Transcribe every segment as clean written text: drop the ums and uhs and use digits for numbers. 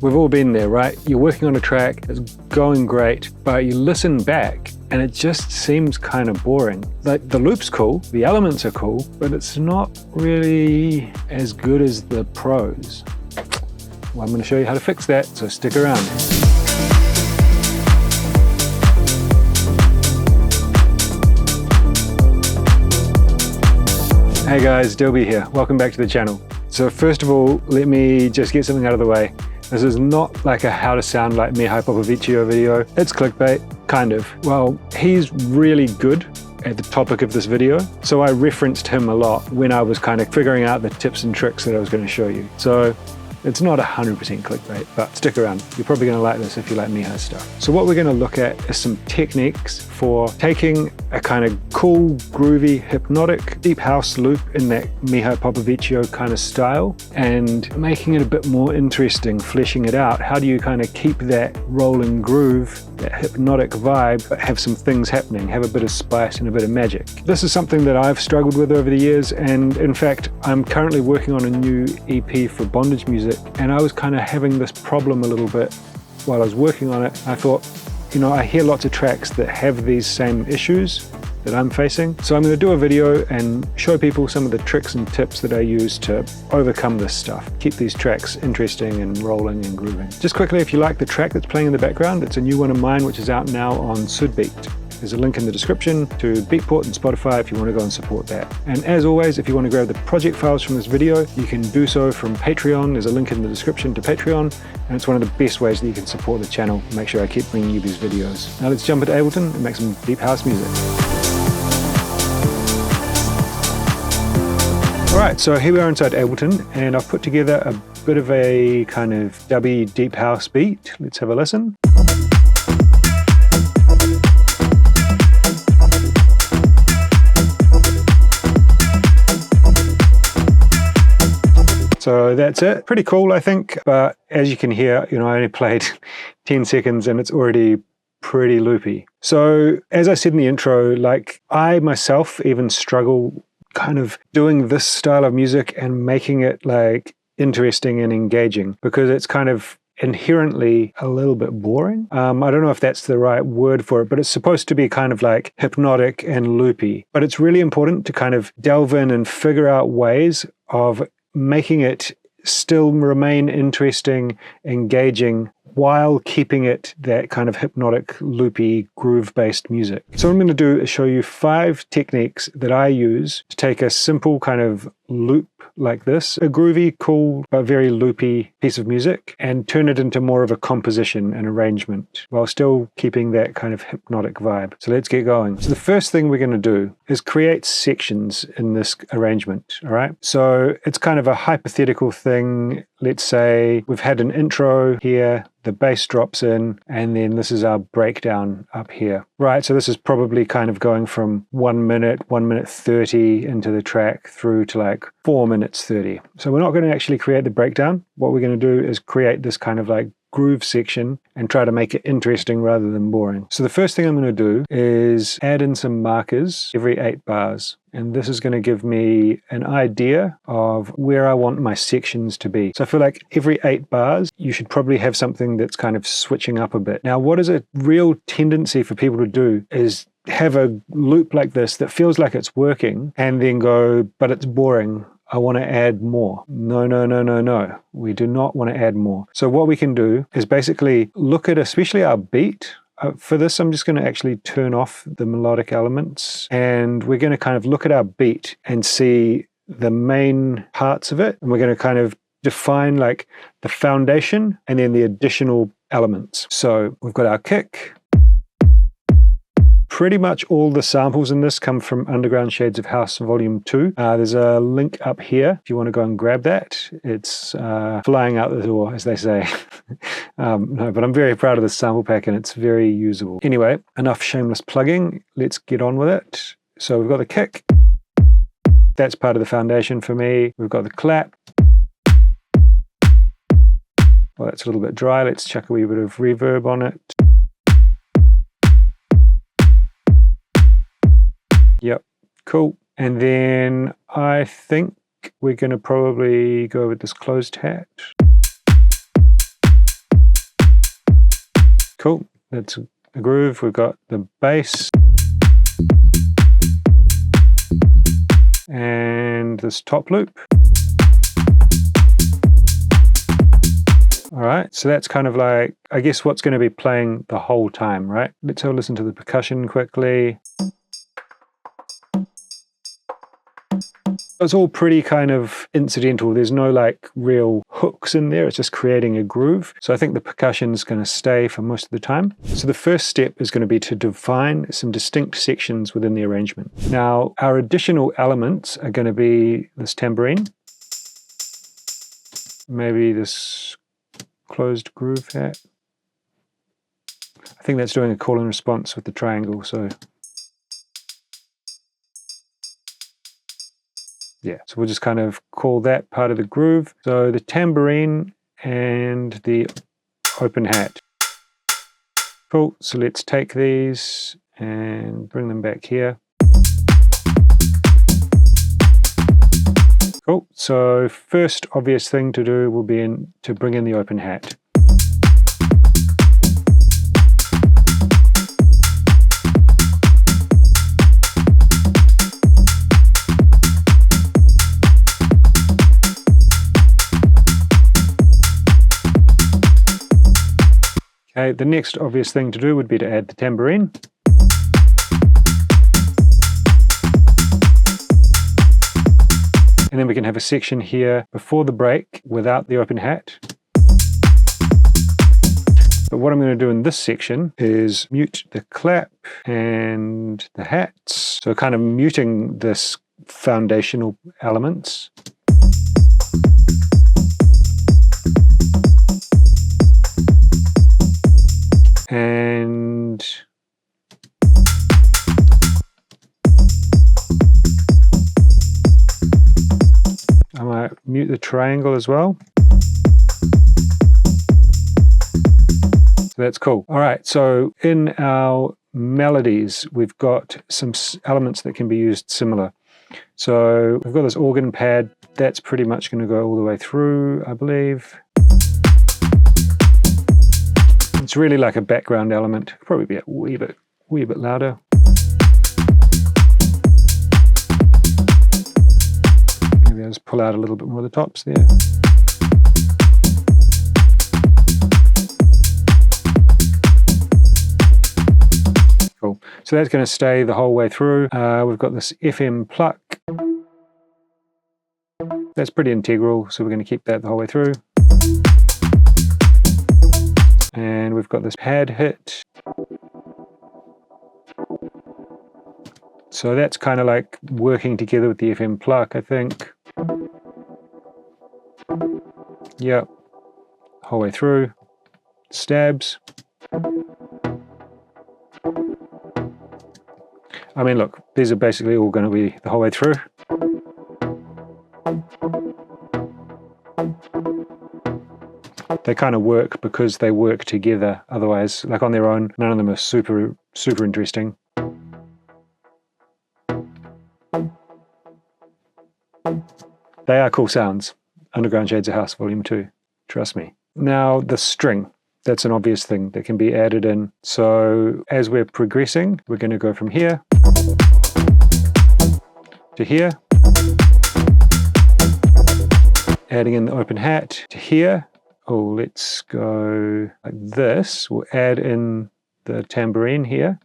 We've all been there, right? You're working on a track, it's going great, but you listen back and it just seems kind of boring. Like the loop's cool, the elements are cool, but it's not really as good as the pros. Well, I'm going to show you how to fix that, so stick around. Hey guys, Dilby here. Welcome back to the channel. So first of all, let me just get something out of the way. This is not like a how to sound like MIHAI POPOVICIU video. It's clickbait, kind of. Well, he's really good at the topic of this video, so I referenced him a lot when I was kind of figuring out the tips and tricks that I was going to show you. So it's not 100% clickbait, but stick around. You're probably going to like this if you like MIHAI stuff. So what we're going to look at is some techniques for taking a kind of cool, groovy, hypnotic, deep house loop in that MIHAI POPOVICIU kind of style and making it a bit more interesting, fleshing it out. How do you kind of keep that rolling groove, that hypnotic vibe, but have some things happening, have a bit of spice and a bit of magic? This is something that I've struggled with over the years, and in fact, I'm currently working on a new EP for bondage music, and I was kind of having this problem a little bit while I was working on it. I thought, you know, I hear lots of tracks that have these same issues that I'm facing. So I'm going to do a video and show people some of the tricks and tips that I use to overcome this stuff. Keep these tracks interesting and rolling and grooving. Just quickly, if you like the track that's playing in the background, it's a new one of mine which is out now on Sudbeat. There's a link in the description to Beatport and Spotify if you want to go and support that. And as always, if you want to grab the project files from this video, you can do so from Patreon. There's a link in the description to Patreon, and it's one of the best ways that you can support the channel and make sure I keep bringing you these videos. Now let's jump into Ableton and make some deep house music. Alright, so here we are inside Ableton, and I've put together a bit of a kind of dubby deep house beat. Let's have a listen. So that's it. Pretty cool, I think. But as you can hear, you know, I only played 10 seconds and it's already pretty loopy. So as I said in the intro, like I myself even struggle kind of doing this style of music and making it like interesting and engaging because it's kind of inherently a little bit boring. I don't know if that's the right word for it, but it's supposed to be kind of like hypnotic and loopy. But it's really important to kind of delve in and figure out ways of making it still remain interesting, engaging, while keeping it that kind of hypnotic, loopy, groove-based music. So what I'm going to do is show you 5 techniques that I use to take a simple kind of loop like this, a groovy, cool, but very loopy piece of music, and turn it into more of a composition and arrangement while still keeping that kind of hypnotic vibe. So let's get going. So the first thing we're going to do is create sections in this arrangement, all right? So it's kind of a hypothetical thing. Let's say we've had an intro here, the bass drops in, and then this is our breakdown up here. Right, so this is probably kind of going from 1 minute, 1 minute 30 into the track through to like 4 minutes 30. So we're not going to actually create the breakdown. What we're going to do is create this kind of like groove section and try to make it interesting rather than boring. So the first thing I'm going to do is add in some markers every 8 bars. And this is going to give me an idea of where I want my sections to be. So I feel like every 8 bars, you should probably have something that's kind of switching up a bit. Now, what is a real tendency for people to do is have a loop like this that feels like it's working and then go, but it's boring. I want to add more. No, no, no, no, no. We do not want to add more. So what we can do is basically look at especially our beat. For this, I'm just going to actually turn off the melodic elements, and we're going to kind of look at our beat and see the main parts of it. And we're going to kind of define like the foundation and then the additional elements. So we've got our kick. Pretty much all the samples in this come from Underground Shades of House Volume 2. There's a link up here if you want to go and grab that. It's flying out the door, as they say. No, but I'm very proud of this sample pack and it's very usable. Anyway, enough shameless plugging. Let's get on with it. So we've got the kick. That's part of the foundation for me. We've got the clap. Well, that's a little bit dry. Let's chuck a wee bit of reverb on it. Yep, cool. And then I think we're going to probably go with this closed hat. Cool. That's a groove. We've got the bass. And this top loop. All right, so that's kind of like, I guess, what's going to be playing the whole time, right? Let's have a listen to the percussion quickly. It's all pretty kind of incidental. There's no like real hooks in there. It's just creating a groove. So I think the percussion is going to stay for most of the time. So the first step is going to be to define some distinct sections within the arrangement. Now, our additional elements are going to be this tambourine, maybe this closed groove hat. I think that's doing a call and response with the triangle. So yeah, so we'll just kind of call that part of the groove. So the tambourine and the open hat. Cool, so let's take these and bring them back here. Cool, so first obvious thing to do will be to bring in the open hat. Okay, the next obvious thing to do would be to add the tambourine. And then we can have a section here before the break without the open hat. But what I'm going to do in this section is mute the clap and the hats. So kind of muting this foundational elements. And I might mute the triangle as well. So that's cool. All right, so in our melodies, we've got some elements that can be used similar. So we've got this organ pad. That's pretty much going to go all the way through, I believe. It's really like a background element. Probably be a wee bit louder. Maybe I'll just pull out a little bit more of the tops there. Cool. So that's going to stay the whole way through. We've got this FM pluck. That's pretty integral, so we're going to keep that the whole way through. And we've got this pad hit. So that's kind of like working together with the FM pluck, I think. Yep. Whole way through. Stabs. I mean, look, these are basically all going to be the whole way through. They kind of work because they work together. Otherwise, like on their own, none of them are super interesting. They are cool sounds. Underground Shades of House, Volume 2. Trust me. Now, the string. That's an obvious thing that can be added in. So as we're progressing, we're going to go from here to here. Adding in the open hat to here. Oh, let's go like this. We'll add in the tambourine here.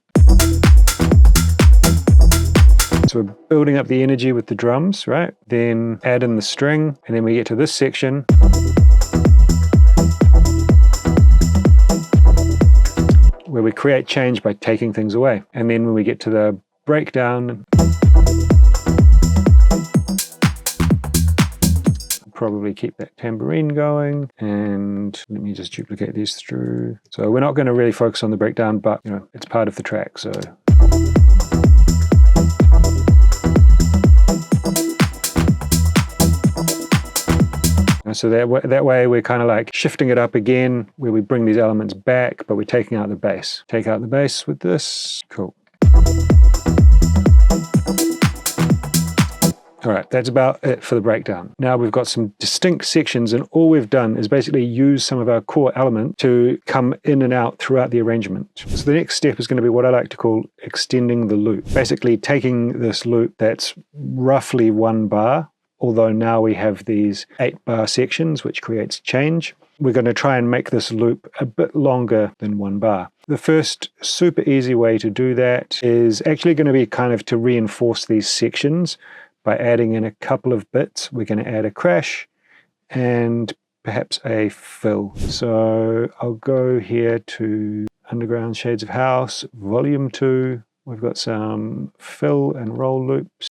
So we're building up the energy with the drums, right? Then add in the string, and then we get to this section. Where we create change by taking things away. And then when we get to the breakdown, probably keep that tambourine going, and let me just duplicate these through. So we're not going to really focus on the breakdown, but you know, it's part of the track. So that way we're kind of like shifting it up again, where we bring these elements back, but we're taking out the bass. Take out the bass with this. Cool. All right, that's about it for the breakdown. Now we've got some distinct sections, and all we've done is basically use some of our core elements to come in and out throughout the arrangement. So the next step is going to be what I like to call extending the loop. Basically taking this loop that's roughly 1 bar, although now we have these 8-bar sections, which creates change. We're going to try and make this loop a bit longer than 1 bar. The first super easy way to do that is actually going to be kind of to reinforce these sections by adding in a couple of bits. We're going to add a crash and perhaps a fill. So I'll go here to Underground Shades of House, Volume 2. We've got some fill and roll loops.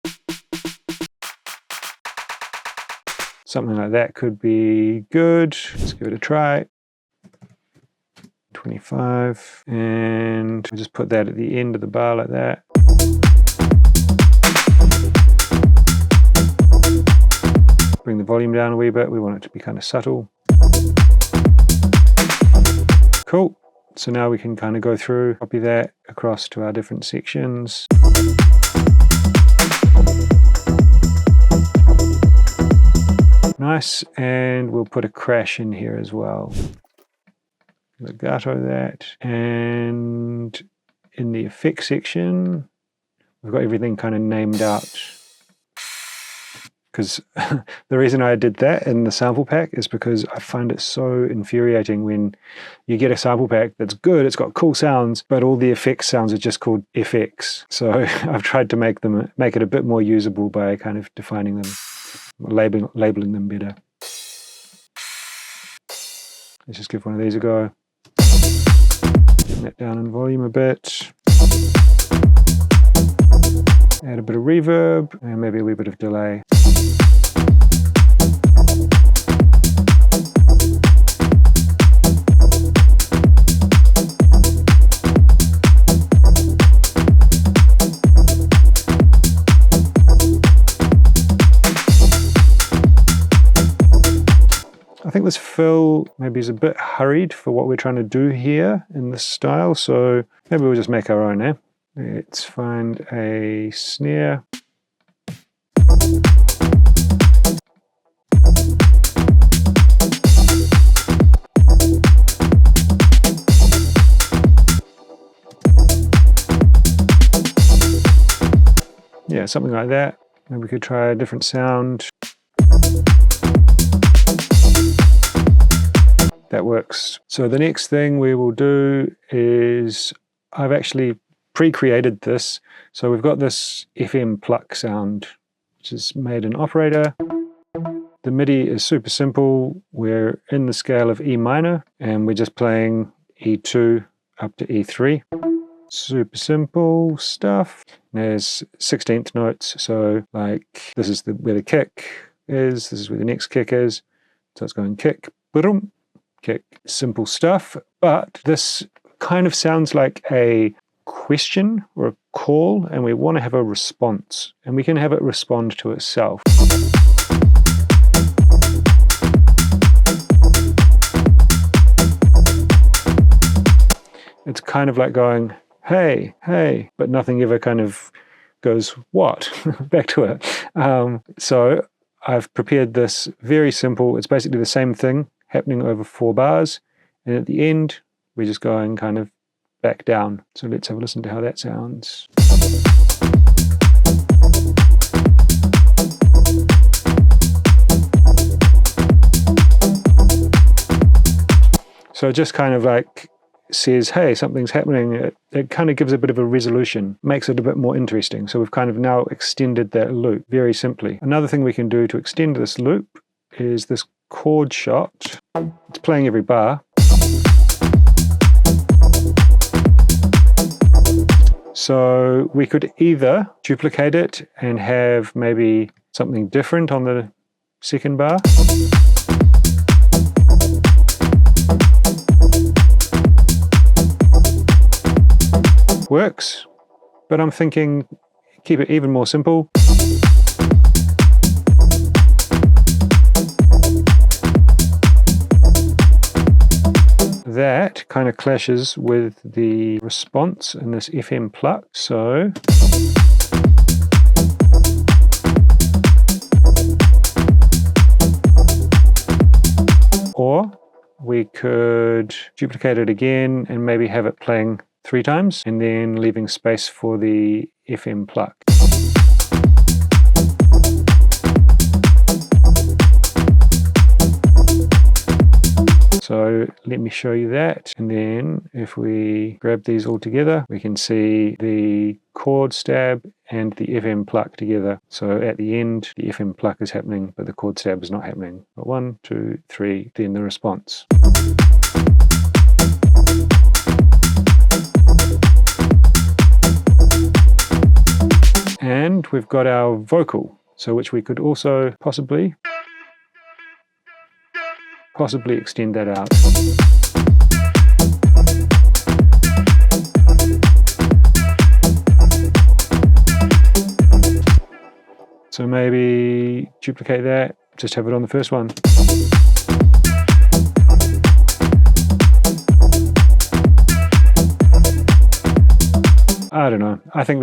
Something like that could be good. Let's give it a try. 25. And we'll just put that at the end of the bar like that. Bring the volume down a wee bit. We want it to be kind of subtle. Cool. So now we can kind of go through, copy that across to our different sections. Nice. And we'll put a crash in here as well. Legato that. And in the effects section, we've got everything kind of named out. Because the reason I did that in the sample pack is because I find it so infuriating when you get a sample pack that's good, it's got cool sounds, but all the effects sounds are just called FX. So I've tried to make it a bit more usable by kind of defining them, labeling them better. Let's just give one of these a go. Bring that down in volume a bit. Add a bit of reverb and maybe a wee bit of delay. I think this fill maybe is a bit hurried for what we're trying to do here in this style, so maybe we'll just make our own, eh? Let's find a snare. Yeah, something like that. Maybe we could try a different sound. That works. So the next thing we will do is I've actually pre-created this. So we've got this FM pluck sound, which is made in Operator. The MIDI is super simple. We're in the scale of E minor, and we're just playing E2 up to E3. Super simple stuff. There's 16th notes. So like this is where the kick is. This is where the next kick is. So it's going kick, boom, kick. Simple stuff. But this kind of sounds like a question or a call, and we want to have a response, and we can have it respond to itself. It's kind of like going, hey, hey, but nothing ever kind of goes, what? Back to it. So I've prepared this very simple. It's basically the same thing happening over 4 bars, and at the end, we're just going kind of back down. So let's have a listen to how that sounds. So it just kind of like says, hey, something's happening. It kind of gives a bit of a resolution, makes it a bit more interesting. So we've kind of now extended that loop very simply. Another thing we can do to extend this loop is this chord shot. It's playing every bar. So we could either duplicate it and have maybe something different on the second bar. Works, but I'm thinking keep it even more simple. That kind of clashes with the response in this FM pluck, so Or we could duplicate it again and maybe have it playing 3 times and then leaving space for the FM pluck. So let me show you that. And then if we grab these all together, we can see the chord stab and the FM pluck together. So at the end, the FM pluck is happening, but the chord stab is not happening. But 1, 2, 3, then the response. And we've got our vocal, so which we could also possibly extend that out. So maybe duplicate that, just have it on the first one. I don't know. I think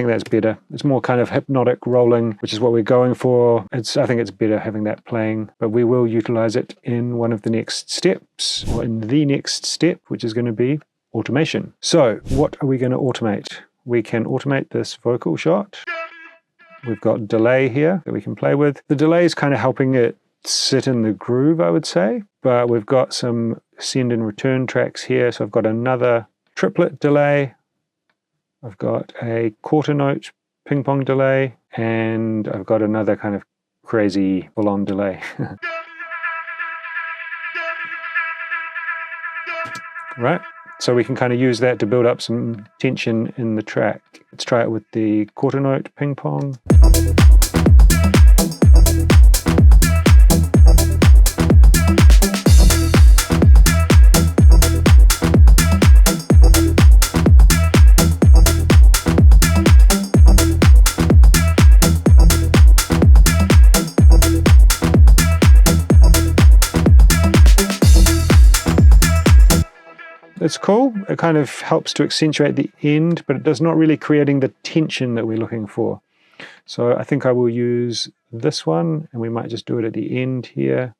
that's better. It's more kind of hypnotic rolling, which is what we're going for. I think it's better having that playing, but we will utilize it in one of the next steps, or in the next step, which is going to be automation. So what are we going to automate? We can automate this vocal shot. We've got delay here that we can play with. The delay is kind of helping it sit in the groove, I would say, but we've got some send and return tracks here. So I've got another triplet delay. I've got a quarter note ping pong delay, and I've got another kind of crazy full-on delay. Right, so we can kind of use that to build up some tension in the track. Let's try it with the quarter note ping pong. It's cool. It kind of helps to accentuate the end, but it does not really creating the tension that we're looking for. So I think I will use this one, and we might just do it at the end here.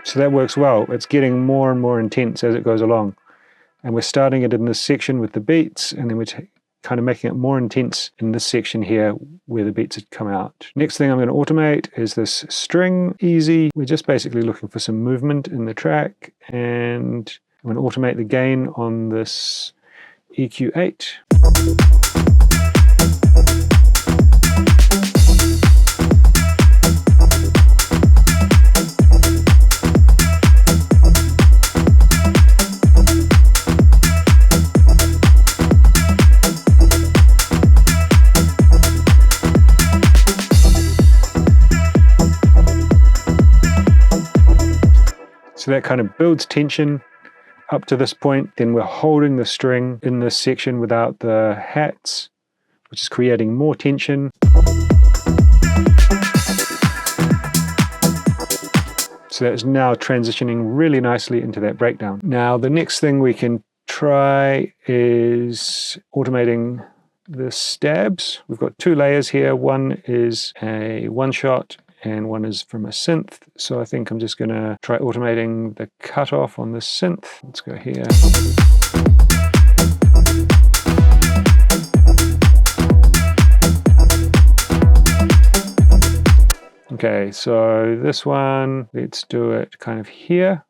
So that works well. It's getting more and more intense as it goes along. And we're starting it in this section with the beats, and then we're kind of making it more intense in this section here where the beats had come out. Next thing I'm going to automate is this string easy. We're just basically looking for some movement in the track, and I'm going to automate the gain on this EQ8. So that kind of builds tension up to this point. Then we're holding the string in this section without the hats, which is creating more tension. So that is now transitioning really nicely into that breakdown. Now the next thing we can try is automating the stabs. We've got 2 layers here. One is a one shot and one is from a synth. So I think I'm just going to try automating the cutoff on this synth. Let's go here. Okay, so this one, let's do it kind of here.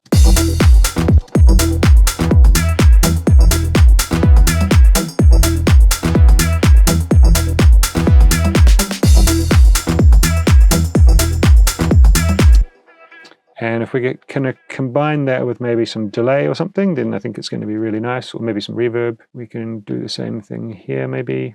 And if we can combine that with maybe some delay or something, then I think it's going to be really nice. Or maybe some reverb. We can do the same thing here maybe.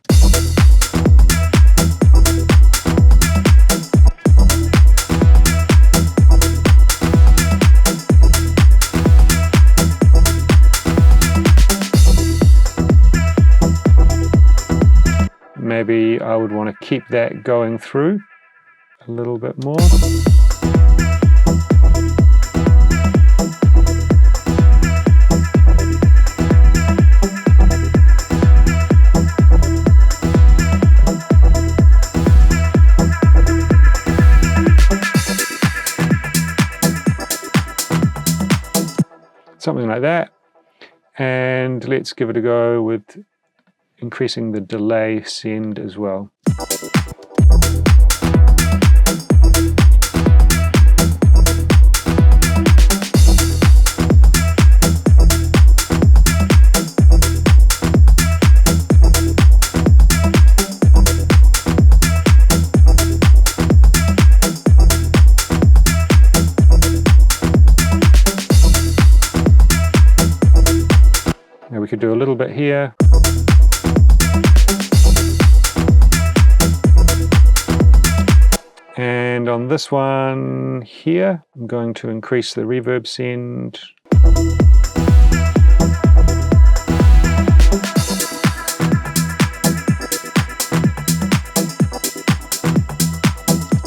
Maybe I would want to keep that going through a little bit more. something like that. And let's give it a go with increasing the delay send as well. We could do a little bit here. And on this one here, I'm going to increase the reverb send.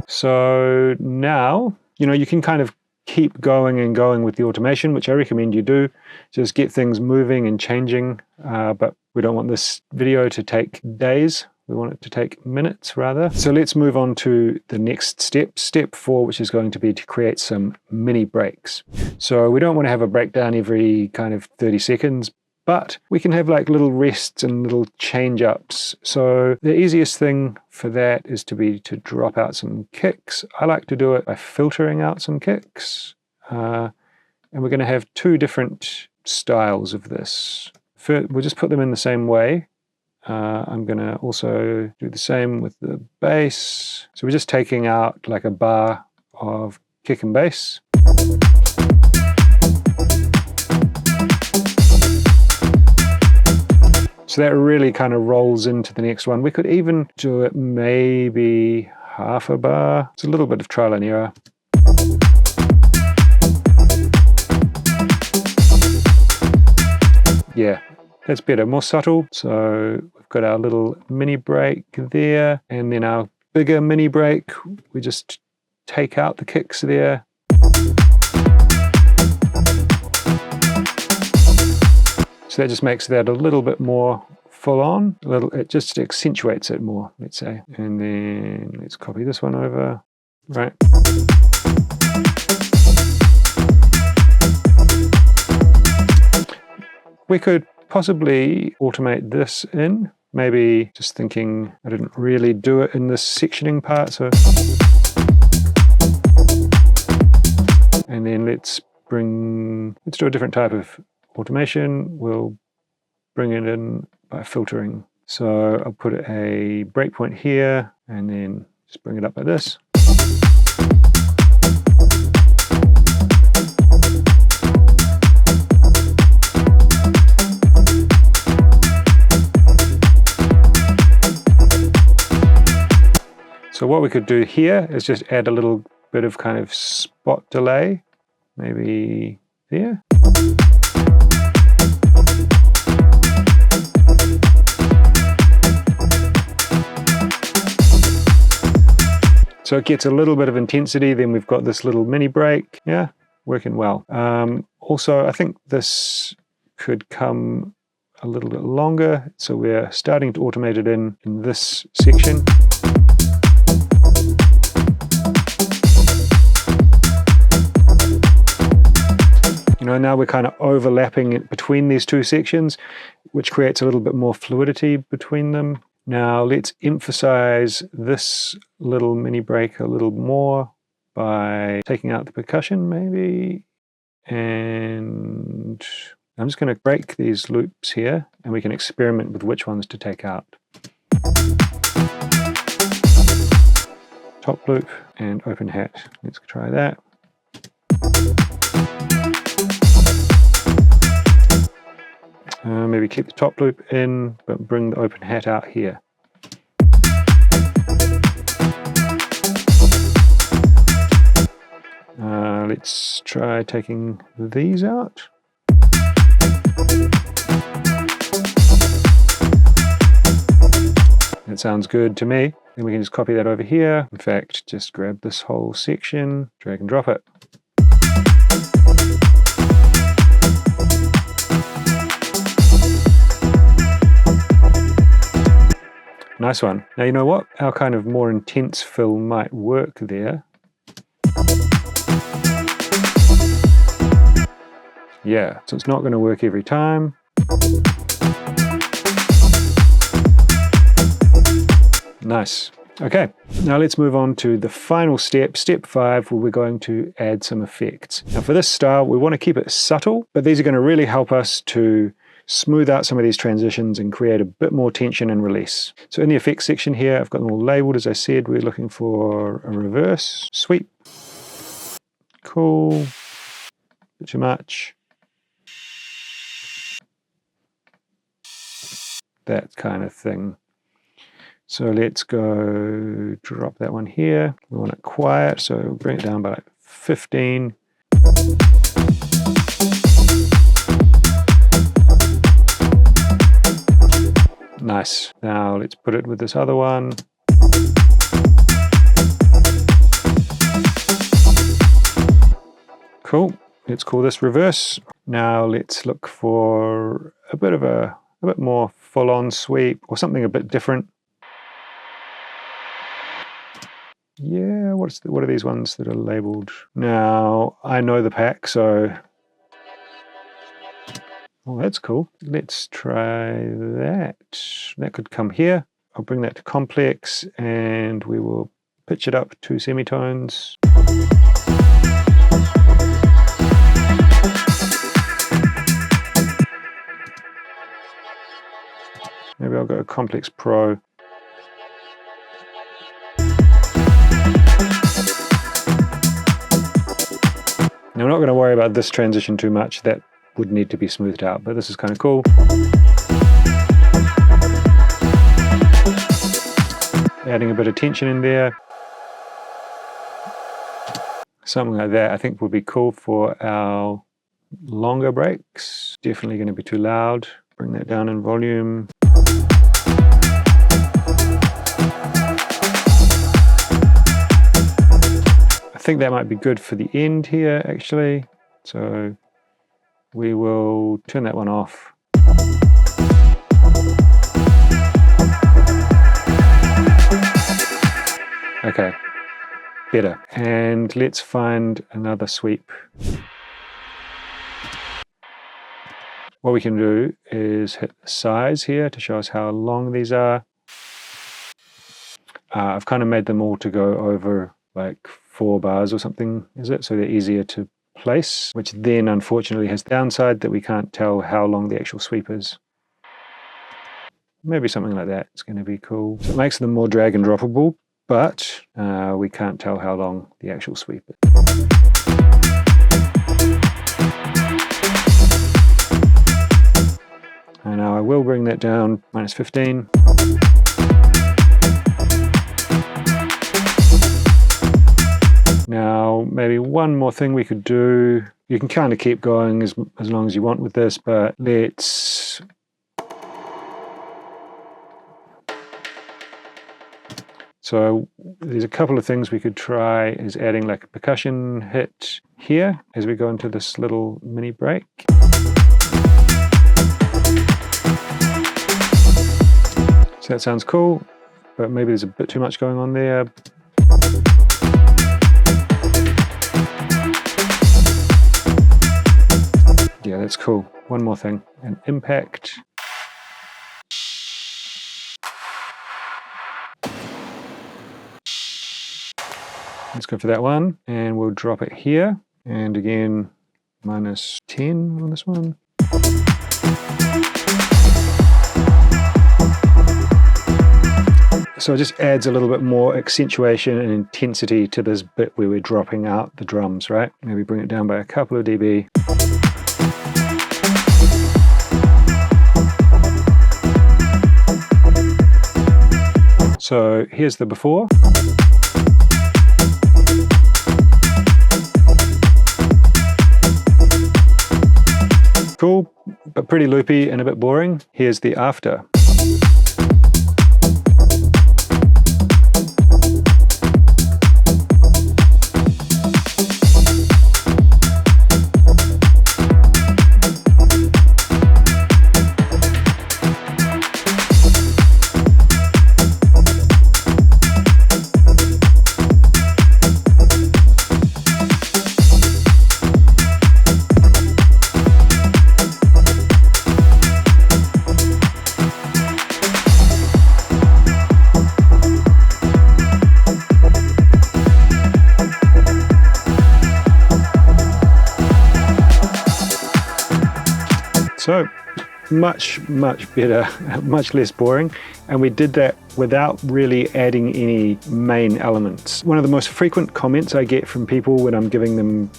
So now, you can kind of keep going and going with the automation, which I recommend you do. Just get things moving and changing, but we don't want this video to take days. We want it to take minutes rather. So let's move on to the next step, step 4, which is going to be to create some mini breaks. So we don't want to have a breakdown every kind of 30 seconds, but we can have like little rests and little change ups. So the easiest thing for that is to drop out some kicks. I like to do it by filtering out some kicks. And we're going to have 2 different styles of this. First, we'll just put them in the same way. I'm going to also do the same with the bass. So we're just taking out like a bar of kick and bass. So that really kind of rolls into the next one. We could even do it maybe half a bar. It's a little bit of trial and error. Yeah, that's better, more subtle. So we've got our little mini break there, and then our bigger mini break, we just take out the kicks there. So that just makes that a little bit more full on, it just accentuates it more, let's say. And then let's copy this one over, right? We could possibly automate this in, maybe just thinking I didn't really do it in this sectioning part, so. And then let's do a different type of automation. We'll bring it in by filtering. So I'll put a breakpoint here and then just bring it up like this. So what we could do here is just add a little bit of kind of spot delay, maybe there. So it gets a little bit of intensity, then we've got this little mini break, yeah, working well. Also, I think this could come a little bit longer, so we're starting to automate it in this section. Now we're kind of overlapping it between these 2 sections, which creates a little bit more fluidity between them. Now let's emphasize this little mini break a little more by taking out the percussion maybe. And I'm just going to break these loops here and we can experiment with which ones to take out. Top loop and open hat. Let's try that. Maybe keep the top loop in, but bring the open hat out here. Let's try taking these out. That sounds good to me. Then we can just copy that over here. In fact, just grab this whole section, drag and drop it. Nice one. Now you know what? Our kind of more intense fill might work there. yeah, so it's not going to work every time. Nice. Okay, now let's move on to the final step, step 5, where we're going to add some effects. Now for this style, we want to keep it subtle, but these are going to really help us to smooth out some of these transitions and create a bit more tension and release. So in the effects section here, I've got them all labeled. As I said, we're looking for a reverse sweep. Cool. Bit too much. That kind of thing. So let's go drop that one here. We want it quiet, so we'll bring it down by like 15. Nice. Now let's put it with this other one. Cool. Let's call this reverse. Now let's look for a bit more full-on sweep or something a bit different. Yeah, what are these ones that are labeled? Now, I know the pack, so... Oh, that's cool. Let's try that. That could come here. I'll bring that to complex, and we will pitch it up 2 semitones. Maybe I'll go complex pro. Now, we're not going to worry about this transition too much. That would need to be smoothed out, but this is kind of cool. Adding a bit of tension in there. Something like that I think would be cool for our longer breaks. Definitely going to be too loud. Bring that down in volume. I think that might be good for the end here, actually. So we will turn that one off. Okay, better. And let's find another sweep. What we can do is hit the size here to show us how long these are. I've kind of made them all to go over like 4 bars or something, is it? So they're easier to place, which then unfortunately has the downside that we can't tell how long the actual sweep is. Maybe something like that is going to be cool. So it makes them more drag and droppable, but we can't tell how long the actual sweep is. And now I will bring that down -15. Now, maybe one more thing we could do. You can kind of keep going as long as you want with this, but let's... So there's a couple of things we could try, is adding like a percussion hit here as we go into this little mini break. So that sounds cool, but maybe there's a bit too much going on there. Yeah, that's cool. One more thing, an impact. Let's go for that one, and we'll drop it here. And again, -10 on this one. So it just adds a little bit more accentuation and intensity to this bit where we're dropping out the drums, right? Maybe bring it down by a couple of dB. So here's the before. Cool, but pretty loopy and a bit boring. Here's the after. So much better, much less boring, and we did that without really adding any main elements. One of the most frequent comments I get from people when I'm giving them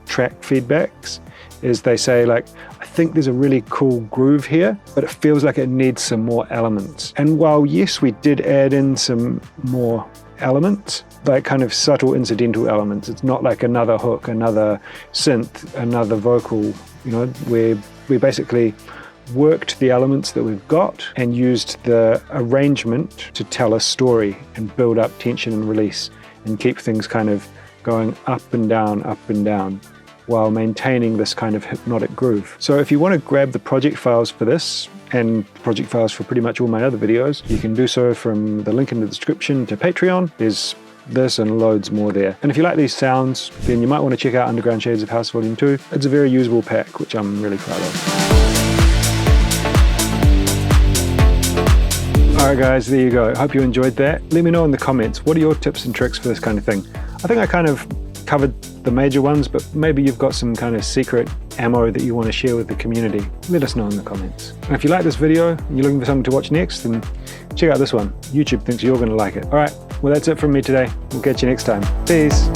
track feedbacks is they say like, I think there's a really cool groove here, but it feels like it needs some more elements. And while yes, we did add in some more elements, like kind of subtle incidental elements, it's not like another hook, another synth, another vocal, you know, where we basically worked the elements that we've got and used the arrangement to tell a story and build up tension and release and keep things kind of going up and down while maintaining this kind of hypnotic groove. So if you want to grab the project files for this and project files for pretty much all my other videos, you can do so from the link in the description to Patreon. There's this and loads more there. And if you like these sounds, then you might want to check out Underground Shades of House Volume 2. It's a very usable pack, which I'm really proud of. Alright guys, there you go. Hope you enjoyed that. Let me know in the comments, what are your tips and tricks for this kind of thing? I think I kind of covered the major ones, but maybe you've got some kind of secret ammo that you want to share with the community. Let us know in the comments. And if you like this video and you're looking for something to watch next, then check out this one. YouTube thinks you're going to like it. Alright, well that's it from me today. We'll catch you next time. Peace.